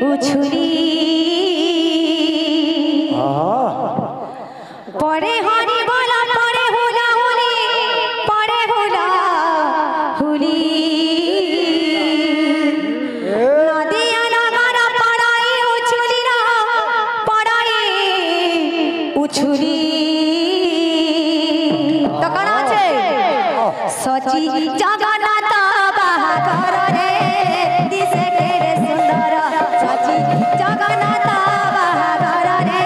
उछुली पड़े हरी बोला पड़े हुला हुली पड़े हुला हुली नदिया नगारा पड़ाई उछुली ना पड़ाई उछुली तो कौन আছে सची जगन्नाथ बाहागर रे दिसे केरे सुंदर सची जगन्नाथ बाहागर रे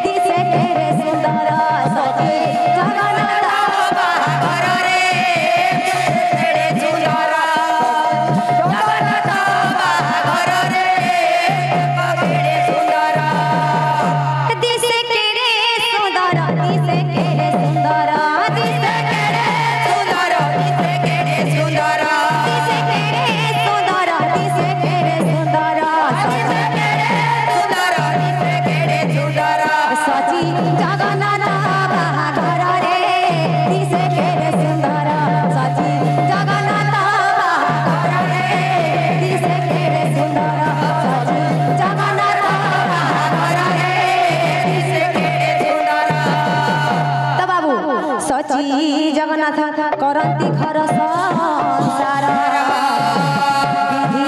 दिसे केरे सुंदर सची जगन्नाथ बाहागर रे केरे सुंदर जगन्नाथ बाहागर रे केरे सुंदर दिसे केरे सुंदर दिसे केरे सुंदर दिसे केरे सुंदर दिसे केरे सुंदर दिसे केरे सुंदर दिसे केरे सुंदर दिसे केरे सुंदर दिसे केरे सुंदर सची जगन्नाथ बाहागर रे दिसे केरे सुंदर सची जगन्नाथ बाहागर रे दिसे केरे सुंदर सची जगन्नाथ बाहागर रे दिसे केरे सुंदर तो बाबू सची जगन्नाथ करंती घर संसार विधि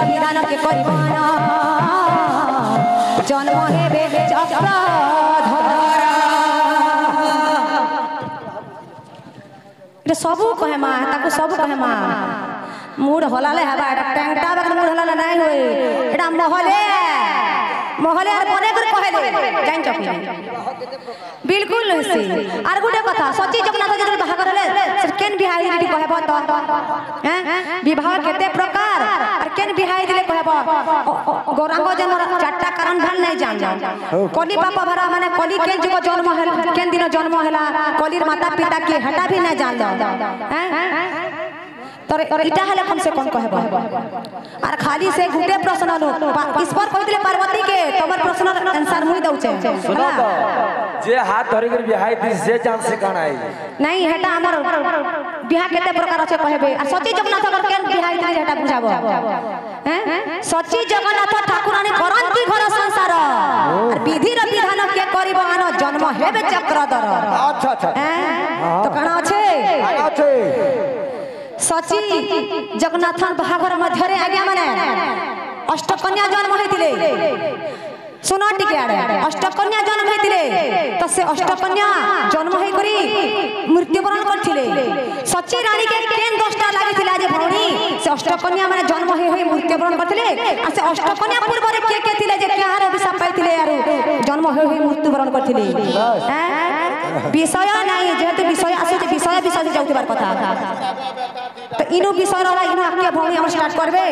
विधान के करिबन जन्म हेबे चक्रधर सबू कहे माँ ताको सबू कहे माँ मूड हलाले हबा एटा टेंगटा बगन मूड हलाले नहीं होए एटा महले महले आर कोने कर कहले जान चकी बिल्कुल से आर गुटे कथा सची जगन्नाथ जदि बाहागर ले सर केन बिहाई दिली कहबो त हैं विवाह केते प्रकार आर केन बिहाई दिले कहबो गौरांग जन्म चारटा कारण भल नहीं जान कली बाप भरा माने कली केन जुग जन्म हल केन दिन जन्म हला कलीर माता पिता के हटा भी नहीं जान हैं तर इटा हले कम से कम कहबो आर खाली से गुटे प्रश्न लो ईश्वर कह दिले पार्वती के तमर प्रश्न आंसर मुई दउ छे सुनो तो जे हाथ धरि कर बिहाई दिस जे जान से काना आई नहीं हेटा हमर बिहा केते प्रकार আছে कहबे आ सची जगन्नाथ कर केन बिहाई दिले हेटा बुझाबो हैं सची जगन्नाथ ठाकुरानी करंती घर संसार और विधि र विधान के करिबो आनो जन्म हेबे चक्रधर अच्छा अच्छा तो काना আছে আছে सची जगन्नाथ बाहागर मध्यरे आज्ञा माने अष्टकन्या जन्म होइतिले सुनो टिके आड़े अष्टकन्या जन्म होइतिले तो से अष्टकन्या जन्म होई करी मृत्युवरण करथिले सची रानी के केन दोषटा लागिथिला जे भौणी से अष्टकन्या माने जन्म होई मृत्युवरण करथिले आ से अष्टकन्या पूर्व रे के थिले जे केहार अभिशाप पाइथिले यार जन्म होई मृत्युवरण करथिले हैं विषय नहीं जेते विषय आसे जे विषय विषय जाउतिबार कथा तो इनो विषय रहा इनो आके भौणी हम स्टार्ट करबे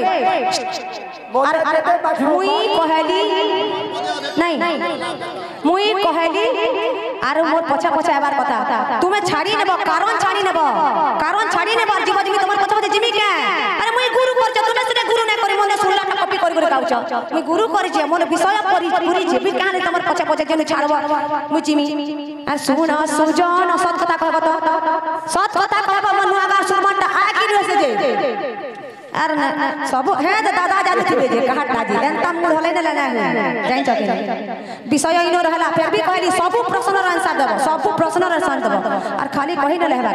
मुई कहली नहीं मुई कहली आरो मोर पछा पछा आबार कथा तुमे छाड़ी नेबो कारण छाड़ी नेबो जीव जीवी तमर पछा पछा जिमी के अरे मुई गुरु करछ तुमे से गुरु नै करी मोने सुनला कॉपी करी करी गाउछ मुई गुरु करी जे मोने विषय करी पूरी जीवी कहानी तमर पछा पछा जेनु छाड़बो मुई जिमी आ सुन सुजन सत कथा कहबो तो सत कथा कहबो मनुआगा सुरमंटा आ कि से जे अरे सब है दादा जान थिबे जे कहाटा जी एंता मूड हले न लेना जाइन चके विषय इनो रहला फिर भी कहली सब प्रश्न र आंसर देबो सब प्रश्न र आंसर देबो और खाली कहि न लेबा